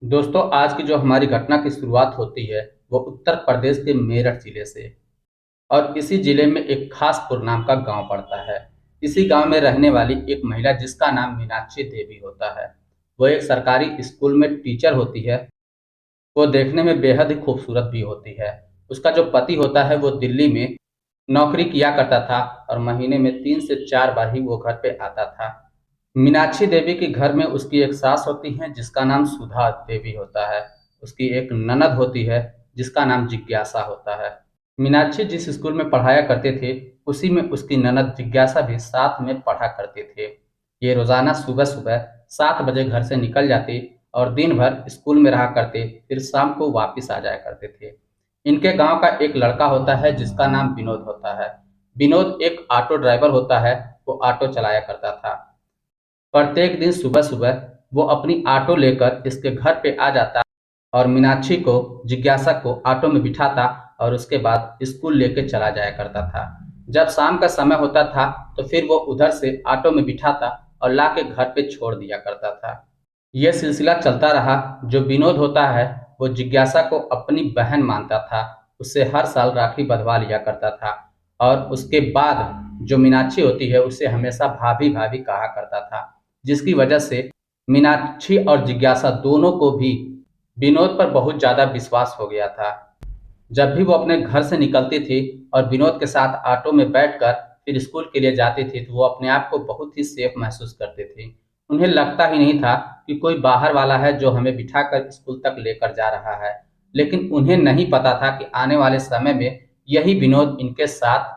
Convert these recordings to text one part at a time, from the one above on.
दोस्तों, आज की जो हमारी घटना की शुरुआत होती है वो उत्तर प्रदेश के मेरठ जिले से। और इसी जिले में एक खासपुर नाम का गांव पड़ता है। इसी गांव में रहने वाली एक महिला जिसका नाम मीनाक्षी देवी होता है। वो एक सरकारी स्कूल में टीचर होती है। वो देखने में बेहद ही खूबसूरत भी होती है। उसका जो पति होता है वो दिल्ली में नौकरी किया करता था और महीने में 3 से 4 बार ही वो घर पे आता था। मीनाक्षी देवी के घर में उसकी एक सास होती है जिसका नाम सुधा देवी होता है। उसकी एक ननद होती है जिसका नाम जिज्ञासा होता है। मीनाक्षी जिस स्कूल में पढ़ाया करते थे उसी में उसकी ननद जिज्ञासा भी साथ में पढ़ा करते थे। ये रोजाना सुबह सुबह 7 बजे घर से निकल जाते और दिन भर स्कूल में रहा करते, फिर शाम को वापस आ जाया करते थे। इनके गांव का एक लड़का होता है जिसका नाम विनोद होता है। विनोद एक ऑटो ड्राइवर होता है। वो ऑटो चलाया करता था। प्रत्येक दिन सुबह सुबह वो अपनी ऑटो लेकर इसके घर पे आ जाता और मीनाक्षी को, जिज्ञासा को ऑटो में बिठाता और उसके बाद स्कूल लेके चला जाया करता था। जब शाम का समय होता था तो फिर वो उधर से ऑटो में बिठाता और ला के घर पे छोड़ दिया करता था। यह सिलसिला चलता रहा। जो विनोद होता है वो जिज्ञासा को अपनी बहन मानता था। उससे हर साल राखी बंधवा लिया करता था और उसके बाद जो मीनाक्षी होती है उससे हमेशा भाभी भाभी कहा करता था, जिसकी वजह से मीनाक्षी और जिज्ञासा दोनों को भी विनोद पर बहुत ज्यादा विश्वास हो गया था। जब भी वो अपने घर से निकलती थी और विनोद के साथ ऑटो में बैठकर फिर स्कूल के लिए जाती थी तो वो अपने आप को बहुत ही सेफ महसूस करती थी। उन्हें लगता ही नहीं था कि कोई बाहर वाला है जो हमें बिठाकर स्कूल तक लेकर जा रहा है। लेकिन उन्हें नहीं पता था कि आने वाले समय में यही विनोद इनके साथ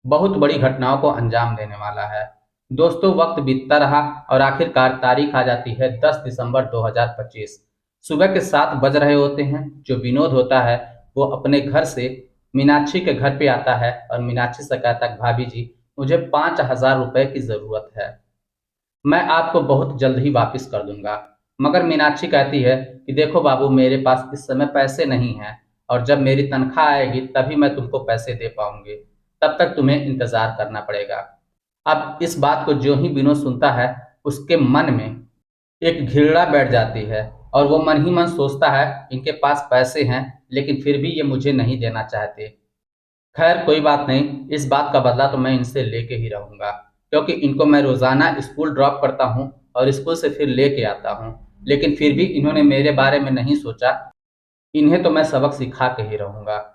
बहुत बड़ी घटनाओं को अंजाम देने वाला है। दोस्तों, वक्त बीतता रहा और आखिरकार तारीख आ जाती है 10 दिसंबर 2025। सुबह के 7 बज रहे होते हैं। जो विनोद होता है वो अपने घर से मीनाक्षी के घर पे आता है और मीनाक्षी से कहता है, भाभी जी, मुझे 5,000 रुपए की जरूरत है। मैं आपको बहुत जल्द ही वापस कर दूंगा। मगर मीनाक्षी कहती है कि देखो बाबू, मेरे पास इस समय पैसे नहीं हैं और जब मेरी तनख्वाह आएगी तभी मैं तुमको पैसे दे पाऊंगी। तब तक तुम्हें इंतजार करना पड़ेगा। अब इस बात को जो ही विनोद सुनता है उसके मन में एक घृणा बैठ जाती है और वो मन ही मन सोचता है, इनके पास पैसे हैं लेकिन फिर भी ये मुझे नहीं देना चाहते। खैर कोई बात नहीं, इस बात का बदला तो मैं इनसे लेके ही रहूंगा, क्योंकि इनको मैं रोजाना स्कूल ड्रॉप करता हूँ और स्कूल से फिर लेके आता हूँ। लेकिन फिर भी इन्होंने मेरे बारे में नहीं सोचा। इन्हें तो मैं सबक सिखा के ही रहूंगा।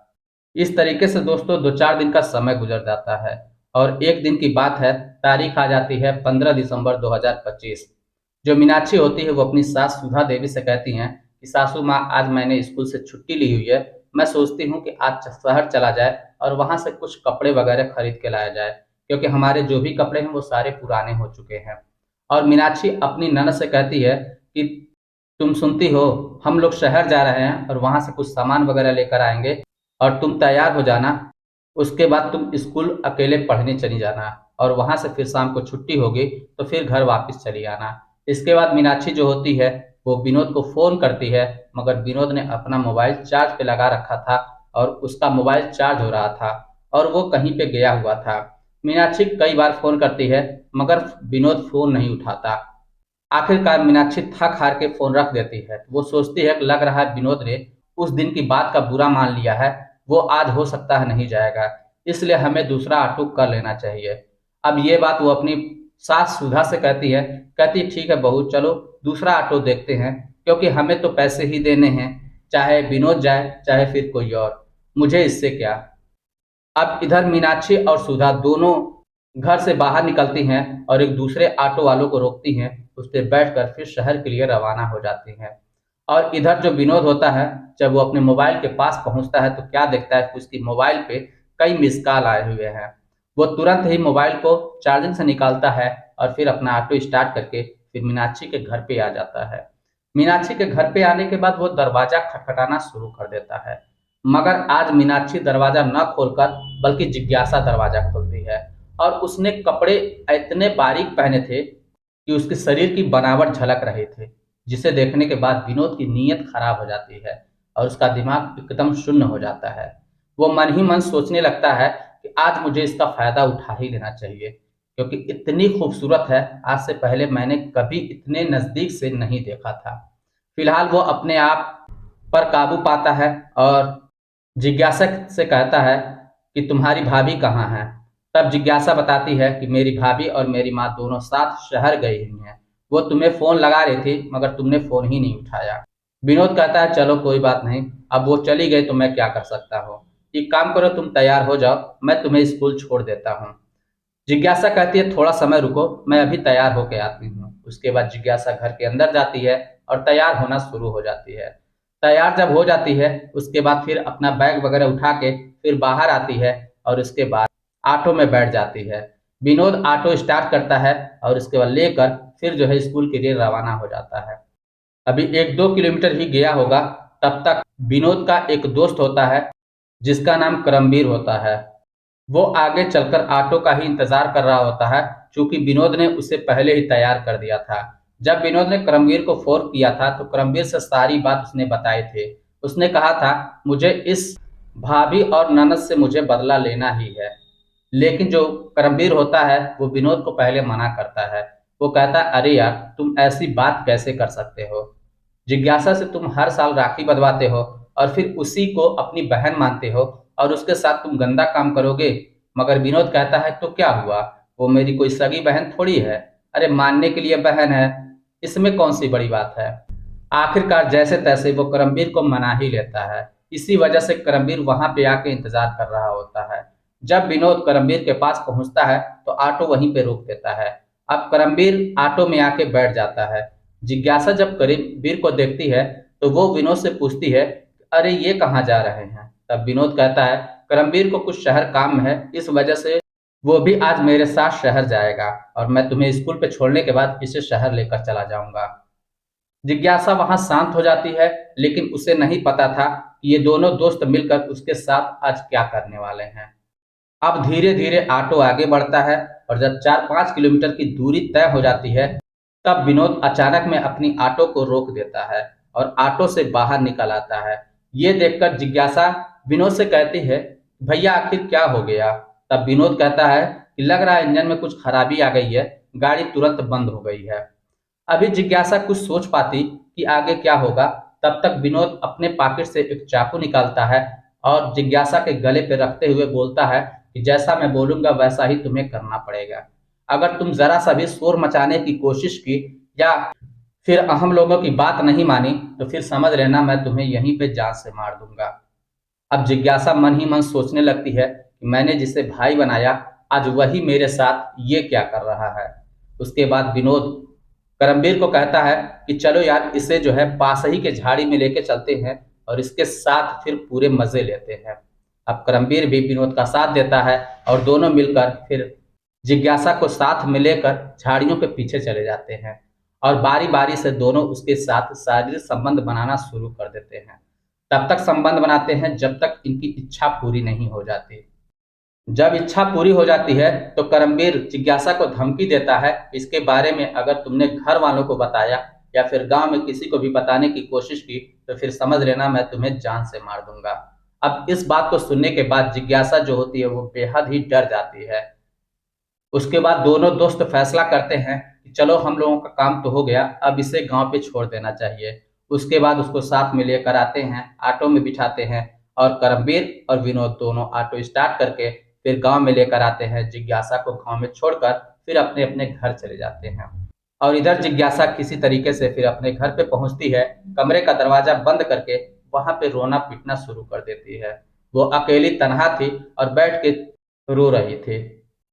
इस तरीके से दोस्तों 2-4 दिन का समय गुजर जाता है और एक दिन की बात है, तारीख आ जाती है 15 दिसंबर 2025। जो मीनाक्षी होती है वो अपनी सास सुधा देवी से कहती हैं कि सासू माँ, आज मैंने स्कूल से छुट्टी ली हुई है। मैं सोचती हूँ कि आज शहर चला जाए और वहां से कुछ कपड़े वगैरह खरीद के लाया जाए, क्योंकि हमारे जो भी कपड़े हैं वो सारे पुराने हो चुके हैं। और मीनाक्षी अपनी ननद से कहती है कि तुम सुनती हो, हम लोग शहर जा रहे हैं और वहां से कुछ सामान वगैरह लेकर आएंगे और तुम तैयार हो जाना। उसके बाद तुम स्कूल अकेले पढ़ने चली जाना और वहां से फिर शाम को छुट्टी होगी तो फिर घर वापस चली आना। इसके बाद मीनाक्षी जो होती है वो विनोद को फोन करती है, मगर विनोद ने अपना मोबाइल चार्ज पे लगा रखा था और उसका मोबाइल चार्ज हो रहा था और वो कहीं पे गया हुआ था। मीनाक्षी कई बार फोन करती है मगर विनोद फोन नहीं उठाता। आखिरकार मीनाक्षी थक हार के फोन रख देती है। वो सोचती है कि लग रहा है विनोद ने उस दिन की बात का बुरा मान लिया है। वो आज हो सकता है नहीं जाएगा, इसलिए हमें दूसरा ऑटो कर लेना चाहिए। अब ये बात वो अपनी सास सुधा से कहती है। कहती है, ठीक है बहू, चलो दूसरा ऑटो देखते हैं, क्योंकि हमें तो पैसे ही देने हैं, चाहे विनोद जाए चाहे फिर कोई और, मुझे इससे क्या। अब इधर मीनाक्षी और सुधा दोनों घर से बाहर निकलती हैं और एक दूसरे ऑटो वालों को रोकती हैं। उस पर बैठकर फिर शहर के लिए रवाना हो जाती हैं। और इधर जो विनोद होता है, जब वो अपने मोबाइल के पास पहुंचता है तो क्या देखता है कि उसकी मोबाइल पे कई मिस कॉल आए हुए हैं। वो तुरंत ही मोबाइल को चार्जिंग से निकालता है और फिर अपना ऑटो स्टार्ट करके फिर मीनाक्षी के घर पे आ जाता है। मीनाक्षी के घर पे आने के बाद वो दरवाजा खटखटाना शुरू कर देता है, मगर आज मीनाक्षी दरवाजा न खोलकर बल्कि जिज्ञासा दरवाजा खोलती है। और उसने कपड़े इतने बारीक पहने थे कि उसके शरीर की बनावट झलक रही थी, जिसे देखने के बाद विनोद की नीयत खराब हो जाती है और उसका दिमाग एकदम शून्य हो जाता है। वो मन ही मन सोचने लगता है कि आज मुझे इसका फायदा उठा ही लेना चाहिए, क्योंकि इतनी खूबसूरत है, आज से पहले मैंने कभी इतने नजदीक से नहीं देखा था। फिलहाल वो अपने आप पर काबू पाता है और जिज्ञासा से कहता है कि तुम्हारी भाभी कहाँ है। तब जिज्ञासा बताती है कि मेरी भाभी और मेरी माँ दोनों साथ शहर गई हुई हैं। वो तुम्हें फोन लगा रही थी मगर तुमने फोन ही नहीं उठाया। विनोद कहता है चलो कोई बात नहीं, अब वो चली गई तो मैं क्या कर सकता हूँ। एक काम करो, तुम तैयार हो जाओ, मैं तुम्हें स्कूल छोड़ देता हूँ। जिज्ञासा कहती है थोड़ा समय रुको, मैं अभी तैयार होके आती हूँ। उसके बाद जिज्ञासा घर के अंदर जाती है और तैयार होना शुरू हो जाती है। तैयार जब हो जाती है उसके बाद फिर अपना बैग वगैरह उठा के फिर बाहर आती है और उसके बाद ऑटो में बैठ जाती है। विनोद ऑटो स्टार्ट करता है और उसके बाद लेकर फिर जो है स्कूल के लिए रवाना हो जाता है। अभी 1-2 किलोमीटर ही गया होगा, तब तक विनोद का एक दोस्त होता है जिसका नाम करमवीर होता है। वो आगे चलकर ऑटो का ही इंतजार कर रहा होता है, क्योंकि विनोद ने उसे पहले ही तैयार कर दिया था। जब विनोद ने करमवीर को फोन किया था तो करमवीर से सारी बात उसने बताए थे। उसने कहा था मुझे इस भाभी और ननद से मुझे बदला लेना ही है। लेकिन जो करमवीर होता है वो विनोद को पहले मना करता है। वो कहता है अरे यार, तुम ऐसी बात कैसे कर सकते हो। जिज्ञासा से तुम हर साल राखी बंधवाते हो और फिर उसी को अपनी बहन मानते हो और उसके साथ तुम गंदा काम करोगे। मगर विनोद कहता है तो क्या हुआ, वो मेरी कोई सगी बहन थोड़ी है। अरे मानने के लिए बहन है, इसमें कौन सी बड़ी बात है। आखिरकार जैसे तैसे वो करमवीर को मना ही लेता है। इसी वजह से करमवीर वहां पे आके इंतजार कर रहा होता है। जब विनोद करमवीर के पास पहुंचता है तो ऑटो वहीं पे रोक देता है। अब करमवीर ऑटो में आके बैठ जाता है। जिज्ञासा जब करमवीर को देखती है तो वो विनोद से पूछती है अरे ये कहाँ जा रहे हैं। तब विनोद कहता है करमवीर को कुछ शहर काम है, इस वजह से वो भी आज मेरे साथ शहर जाएगा और मैं तुम्हें स्कूल पे छोड़ने के बाद इसे शहर लेकर चला जाऊंगा। जिज्ञासा वहां शांत हो जाती है, लेकिन उसे नहीं पता था कि ये दोनों दोस्त मिलकर उसके साथ आज क्या करने वाले हैं। अब धीरे धीरे ऑटो आगे बढ़ता है और जब 4-5 किलोमीटर की दूरी तय हो जाती है तब विनोद अचानक में अपनी ऑटो को रोक देता है और ऑटो से बाहर निकल आता है। ये देखकर जिज्ञासा विनोद से कहती है भैया आखिर क्या हो गया। तब विनोद कहता है कि लग रहा है इंजन में कुछ खराबी आ गई है, गाड़ी तुरंत बंद हो गई है। अभी जिज्ञासा कुछ सोच पाती कि आगे क्या होगा, तब तक विनोद अपने पॉकेट से एक चाकू निकालता है और जिज्ञासा के गले पे रखते हुए बोलता है कि जैसा मैं बोलूंगा वैसा ही तुम्हें करना पड़ेगा। अगर तुम जरा सा भी शोर मचाने की कोशिश की या फिर हम लोगों की बात नहीं मानी तो फिर समझ लेना मैं तुम्हें यहीं पे जान से मार दूंगा। अब जिज्ञासा मन ही मन सोचने लगती है कि मैंने जिसे भाई बनाया आज वही मेरे साथ ये क्या कर रहा है। उसके बाद विनोद करमवीर को कहता है कि चलो यार इसे जो है पास ही के झाड़ी में लेके चलते हैं और इसके साथ फिर पूरे मजे लेते हैं। अब करमवीर भी विनोद का साथ देता है और दोनों मिलकर फिर जिज्ञासा को साथ में लेकर झाड़ियों के पीछे चले जाते हैं और बारी बारी से दोनों उसके साथ शारीरिक संबंध बनाना शुरू कर देते हैं। तब तक संबंध बनाते हैं जब तक इनकी इच्छा पूरी नहीं हो जाती। जब इच्छा पूरी हो जाती है तो करमवीर जिज्ञासा को धमकी देता है इसके बारे में अगर तुमने घर वालों को बताया या फिर गांव में किसी को भी बताने की कोशिश की तो फिर समझ लेना मैं तुम्हें जान से मार दूंगा। अब इस बात को सुनने के बाद जिज्ञासा जो होती है वो बेहद ही डर जाती है। उसके बाद दोनों दोस्त फैसला करते हैं कि चलो हम लोगों का काम तो हो गया, अब इसे गांव पे छोड़ देना चाहिए। उसके बाद उसको साथ में लेकर आते हैं, ऑटो में बिठाते हैं और करमवीर और विनोद दोनों ऑटो स्टार्ट करके फिर गांव में लेकर आते हैं। जिज्ञासा को गांव में छोड़कर फिर अपने अपने घर चले जाते हैं और इधर जिज्ञासा किसी तरीके से फिर अपने घर पे पहुंचती है। कमरे का दरवाजा बंद करके वहां पे रोना पीटना शुरू कर देती है। वो अकेली तनहा थी और बैठ के रो रही थी।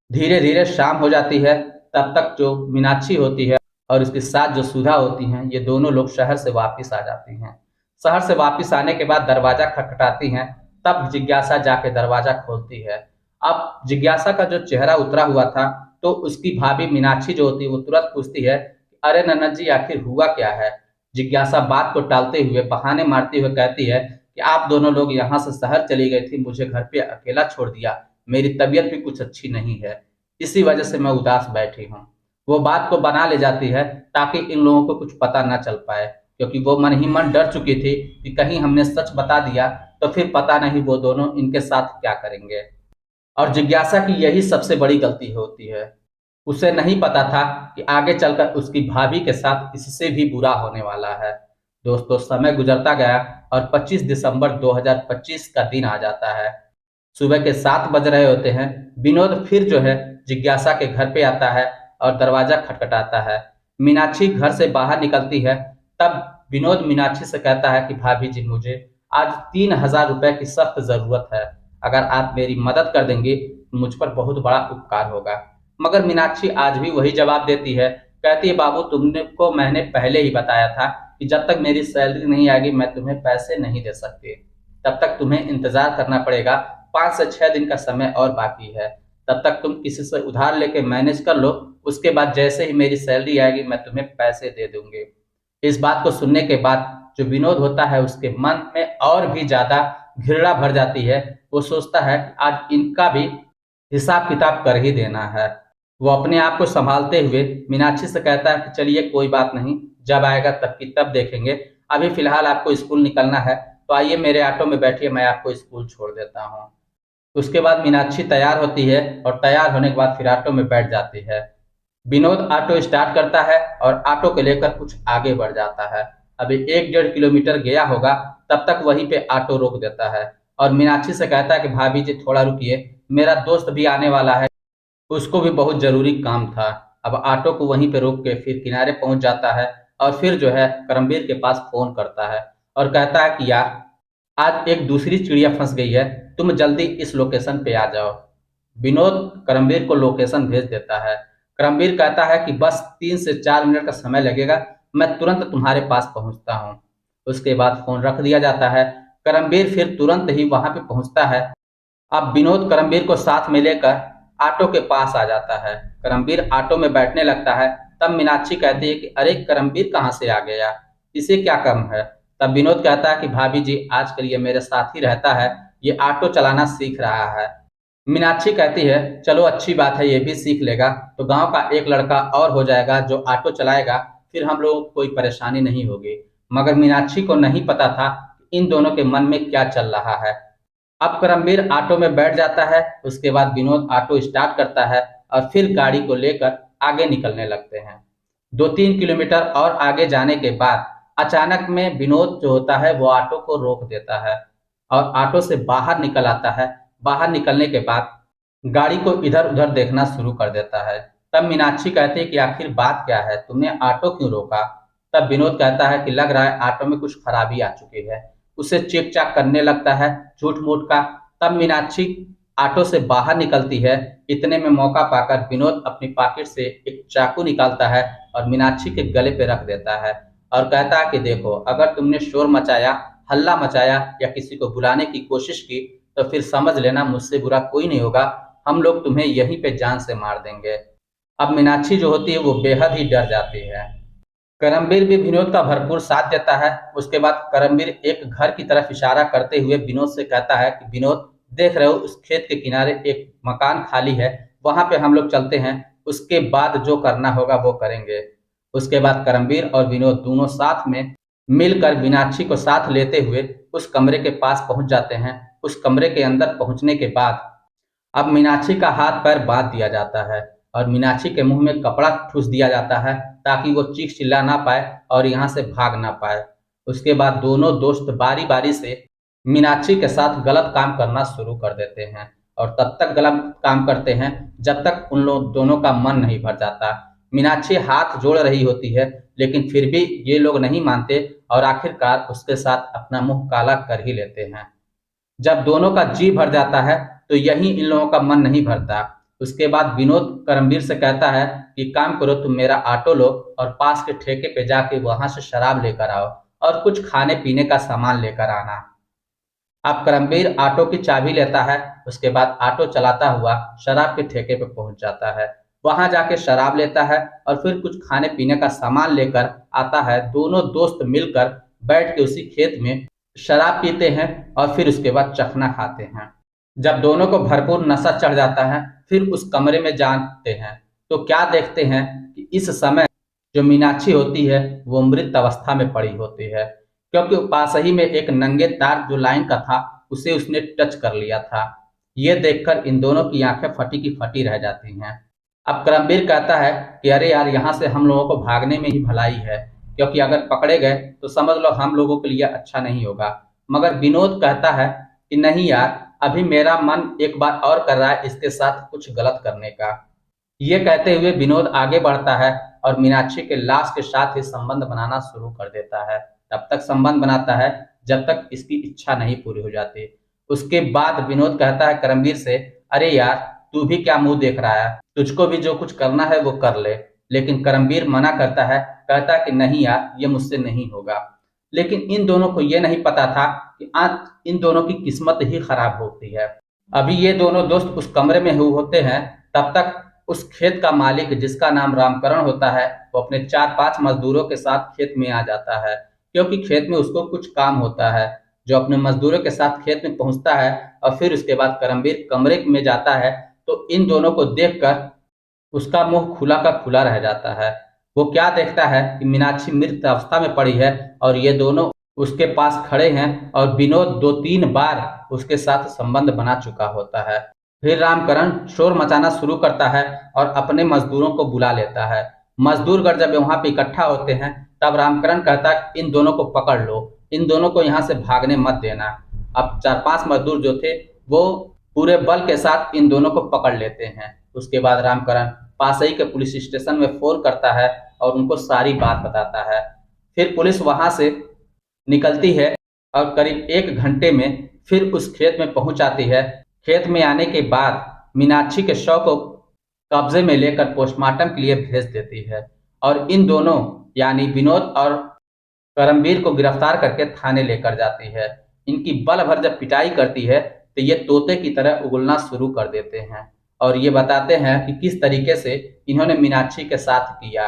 धीरे धीरे शाम हो जाती है। तब तक जो मीनाक्षी होती है और उसके साथ जो सुधा होती हैं ये दोनों लोग शहर से वापस आ जाती हैं। शहर से वापस आने के बाद दरवाजा खटखटाती हैं। तब जिज्ञासा जाके दरवाजा खोलती है। अब जिज्ञासा का जो चेहरा उतरा हुआ था तो उसकी भाभी मीनाक्षी जो होती है वो तुरंत पूछती है अरे ननद जी आखिर हुआ क्या है। जिज्ञासा बात को टालते हुए बहाने मारते हुए कहती है कि आप दोनों लोग यहाँ से शहर चली गई थी, मुझे घर पे अकेला छोड़ दिया, मेरी तबीयत भी कुछ अच्छी नहीं है, इसी वजह से मैं उदास बैठी हूँ। वो बात को बना ले जाती है ताकि इन लोगों को कुछ पता ना चल पाए, क्योंकि वो मन ही मन डर चुकी थी कि कहीं हमने सच बता दिया तो फिर पता नहीं वो दोनों इनके साथ क्या करेंगे। और जिज्ञासा की यही सबसे बड़ी गलती होती है। उसे नहीं पता था कि आगे चलकर उसकी भाभी के साथ इससे भी बुरा होने वाला है। दोस्तों समय गुजरता गया और 25 दिसंबर 2025 का दिन आ जाता है। सुबह के 7 बज रहे होते हैं। विनोद फिर जो है जिज्ञासा के घर पे आता है और दरवाजा खटखटाता है। मीनाक्षी घर से बाहर निकलती है। तब विनोद मीनाक्षी से कहता है कि भाभी जी, मुझे आज 3,000 रुपए की सख्त जरूरत है। अगर आप मेरी मदद कर देंगे तो मुझ पर बहुत बड़ा उपकार होगा। मगर मीनाक्षी आज भी वही जवाब देती है। कहती है, बाबू तुमने को मैंने पहले ही बताया था कि जब तक मेरी सैलरी नहीं आएगी मैं तुम्हें पैसे नहीं दे सकती। तब तक तुम्हें इंतजार करना पड़ेगा। 5 से 6 दिन का समय और बाकी है। तब तक तुम किसी से उधार लेके मैनेज कर लो। उसके बाद जैसे ही मेरी सैलरी आएगी मैं तुम्हें पैसे दे दूंगी। इस बात को सुनने के बाद जो विनोद होता है उसके मन में और भी ज्यादा घृणा भर जाती है। वो सोचता है कि आज इनका भी हिसाब किताब कर ही देना है। वो अपने आप को संभालते हुए मीनाक्षी से कहता है कि चलिए कोई बात नहीं, जब आएगा तब की तब देखेंगे। अभी फिलहाल आपको स्कूल निकलना है तो आइए मेरे ऑटो में बैठिए, मैं आपको स्कूल छोड़ देता हूँ। उसके बाद मीनाक्षी तैयार होती है और तैयार होने के बाद फिर ऑटो में बैठ जाती है। विनोद ऑटो स्टार्ट करता है और ऑटो को लेकर कुछ आगे बढ़ जाता है। अभी 1-1.5 किलोमीटर गया होगा, तब तक वहीं पे ऑटो रोक देता है और मीनाक्षी से कहता है कि भाभी जी थोड़ा रुकिए, मेरा दोस्त भी आने वाला है, उसको भी बहुत जरूरी काम था। अब ऑटो को वहीं पे रोक के फिर किनारे पहुंच जाता है और फिर जो है करमवीर के पास फोन करता है और कहता है कि यार, आज एक दूसरी चिड़िया फंस गई है, तुम जल्दी इस लोकेशन पे आ जाओ। विनोद करमवीर को लोकेशन भेज देता है। करमवीर कहता है कि बस 3 से 4 मिनट का समय लगेगा, मैं तुरंत तुम्हारे पास पहुंचता हूं। उसके बाद फोन रख दिया जाता है। करमवीर फिर तुरंत ही वहां पे पहुंचता है। अब विनोद करमवीर को साथ में लेकर ऑटो के पास आ जाता है। करमवीर ऑटो में बैठने लगता है। तब मीनाक्षी कहती है कि अरे करमवीर कहाँ से आ गया, इसे क्या कम है। तब विनोद कहता है कि भाभी जी आजकल ये मेरे साथ ही रहता है, ये ऑटो चलाना सीख रहा है। मीनाक्षी कहती है चलो अच्छी बात है, ये भी सीख लेगा तो गांव का एक लड़का और हो जाएगा जो ऑटो चलाएगा, फिर हम लोगों को कोई परेशानी नहीं होगी। मगर मीनाक्षी को नहीं पता था कि इन दोनों के मन में क्या चल रहा है। अब करमवीर ऑटो में बैठ जाता है। उसके बाद विनोद ऑटो स्टार्ट करता है और फिर गाड़ी को लेकर आगे निकलने लगते हैं। 2-3 किलोमीटर और आगे जाने के बाद अचानक में विनोद जो होता है वो ऑटो को रोक देता है और ऑटो से बाहर निकल आता है। बाहर निकलने के बाद गाड़ी को इधर उधर देखना शुरू कर देता है। तब मीनाक्षी कहती है कि आखिर बात क्या है, तुमने ऑटो क्यों रोका। तब विनोद कहता है कि लग रहा है ऑटो में कुछ खराबी आ चुकी है। उसे चेक चाक करने लगता है झूठ मूठ का। तब मीनाक्षी ऑटो से बाहर निकलती है। इतने में मौका पाकर विनोद अपनी पॉकेट से एक चाकू निकालता है और मीनाक्षी के गले पे रख देता है और कहता है कि देखो, अगर तुमने शोर मचाया, हल्ला मचाया या किसी को बुलाने की कोशिश की तो फिर समझ लेना मुझसे बुरा कोई नहीं होगा, हम लोग तुम्हें यहीं पे जान से मार देंगे। अब मीनाक्षी जो होती है वो बेहद ही डर जाती है। करमवीर भी विनोद का भरपूर साथ देता है। उसके बाद करमवीर एक घर की तरफ इशारा करते हुए विनोद से कहता है कि विनोद, देख रहे हो उस खेत के किनारे एक मकान खाली है, वहां पे हम लोग चलते हैं, उसके बाद जो करना होगा वो करेंगे। उसके बाद करमवीर और विनोद दोनों साथ में मिलकर मीनाक्षी को साथ लेते हुए उस कमरे के पास पहुंच जाते हैं। उस कमरे के अंदर पहुंचने के बाद अब मीनाक्षी का हाथ पैर बांध दिया जाता है और मीनाक्षी के मुंह में कपड़ा ठूस दिया जाता है ताकि वो चीख चिल्ला ना पाए और यहाँ से भाग ना पाए। उसके बाद दोनों दोस्त बारी बारी से मीनाक्षी के साथ गलत काम करना शुरू कर देते हैं और तब तक गलत काम करते हैं जब तक उन लोग दोनों का मन नहीं भर जाता। मीनाक्षी हाथ जोड़ रही होती है लेकिन फिर भी ये लोग नहीं मानते और आखिरकार उसके साथ अपना मुंह काला कर ही लेते हैं। जब दोनों का जी भर जाता है तो यही इन लोगों का मन नहीं भरता। उसके बाद विनोद करमवीर से कहता है कि काम करो, तुम मेरा ऑटो लो और पास के ठेके पे जाके वहां से शराब लेकर आओ और कुछ खाने पीने का सामान लेकर आना। अब करमवीर ऑटो की चाबी लेता है। उसके बाद ऑटो चलाता हुआ शराब के ठेके पे पहुंच जाता है। वहां जाके शराब लेता है और फिर कुछ खाने पीने का सामान लेकर आता है। दोनों दोस्त मिलकर बैठ के उसी खेत में शराब पीते हैं और फिर उसके बाद चखना खाते हैं। जब दोनों को भरपूर नशा चढ़ जाता है फिर उस कमरे में जाते हैं तो क्या देखते हैं कि इस समय जो मीनाक्षी होती है वो मृत अवस्था में पड़ी होती है, क्योंकि पास ही में एक नंगे तार जो लाइन का था उसे उसने टच कर लिया था। ये देखकर इन दोनों की आंखें फटी की फटी रह जाती हैं। अब करमवीर कहता है कि अरे यार, यहाँ से हम लोगों को भागने में ही भलाई है, क्योंकि अगर पकड़े गए तो समझ लो हम लोगों के लिए अच्छा नहीं होगा। मगर विनोद कहता है कि नहीं यार, अभी मेरा मन एक बार और कर रहा है इसके साथ कुछ गलत करने का। ये कहते हुए विनोद आगे बढ़ता है और मीनाक्षी के लाश के साथ ही संबंध बनाना शुरू कर देता है। तब तक संबंध बनाता है जब तक इसकी इच्छा नहीं पूरी हो जाती। उसके बाद विनोद कहता है करमवीर से, अरे यार, तू भी क्या मुंह देख रहा है, तुझको भी जो कुछ करना है वो कर ले। लेकिन करमवीर मना करता है, कहता है कि नहीं यार, ये मुझसे नहीं होगा। लेकिन इन दोनों को ये नहीं पता था कि आज इन दोनों की किस्मत ही खराब होती है। अभी ये दोनों दोस्त उस कमरे में होते हैं, तब तक उस खेत का मालिक जिसका नाम रामकरण होता है, वो अपने 4-5 मजदूरों के साथ खेत में आ जाता है, क्योंकि खेत में उसको कुछ काम होता है। जो अपने मजदूरों के साथ खेत में पहुंचता है और फिर उसके बाद करमवीर कमरे में जाता है, तो इन दोनों को देखकर उसका मुंह खुला का खुला रह जाता है। वो क्या देखता है कि मीनाक्षी मृत अवस्था में पड़ी है और ये दोनों उसके पास खड़े हैं और विनोद 2-3 बार उसके साथ संबंध बना चुका होता है। फिर रामकरण शोर मचाना शुरू करता है और अपने मजदूरों को बुला लेता है। मजदूरगण जब वहां पे इकट्ठा होते हैं, तब रामकरण कहता है इन दोनों को पकड़ लो, इन दोनों को यहाँ से भागने मत देना। अब 4-5 मजदूर जो थे वो पूरे बल के साथ इन दोनों को पकड़ लेते हैं। उसके बाद रामकरण पास ही के पुलिस स्टेशन में फोन करता है और उनको सारी बात बताता है। फिर पुलिस वहां से निकलती है और करीब 1 घंटे में फिर उस खेत में पहुंच आती है। खेत में आने के बाद मीनाक्षी के शव को कब्जे में लेकर पोस्टमार्टम के लिए भेज देती है और इन दोनों यानी विनोद और करमवीर को गिरफ्तार करके थाने लेकर जाती है। इनकी बल भर जब पिटाई करती है तो ये तोते की तरह उगलना शुरू कर देते हैं और ये बताते हैं कि किस तरीके से इन्होंने मीनाक्षी के साथ किया।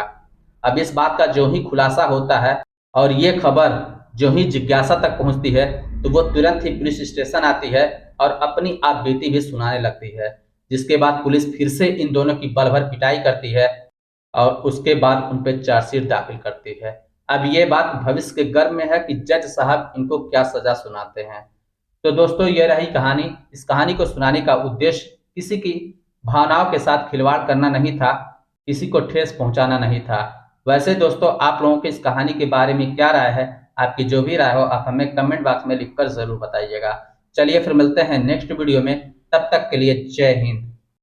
अब इस बात का जो ही खुलासा होता है और ये खबर जो ही जिज्ञासा तक पहुंचती है, तो वो तुरंत ही पुलिस स्टेशन आती है और अपनी आप बीती भी सुनाने लगती है। जिसके बाद पुलिस फिर से इन दोनों की बल भर पिटाई करती है और उसके बाद उन पर चार्जशीट दाखिल करती है। अब ये बात भविष्य के गर्भ में है कि जज साहब इनको क्या सजा सुनाते हैं। तो दोस्तों, ये रही कहानी। इस कहानी को सुनाने का उद्देश्य किसी की भावनाओं के साथ खिलवाड़ करना नहीं था, किसी को ठेस पहुंचाना नहीं था। वैसे दोस्तों, आप लोगों की इस कहानी के बारे में क्या राय है? आपकी जो भी राय हो आप हमें कमेंट बॉक्स में लिखकर जरूर बताइएगा। चलिए फिर मिलते हैं नेक्स्ट वीडियो में, तब तक के लिए जय हिंद।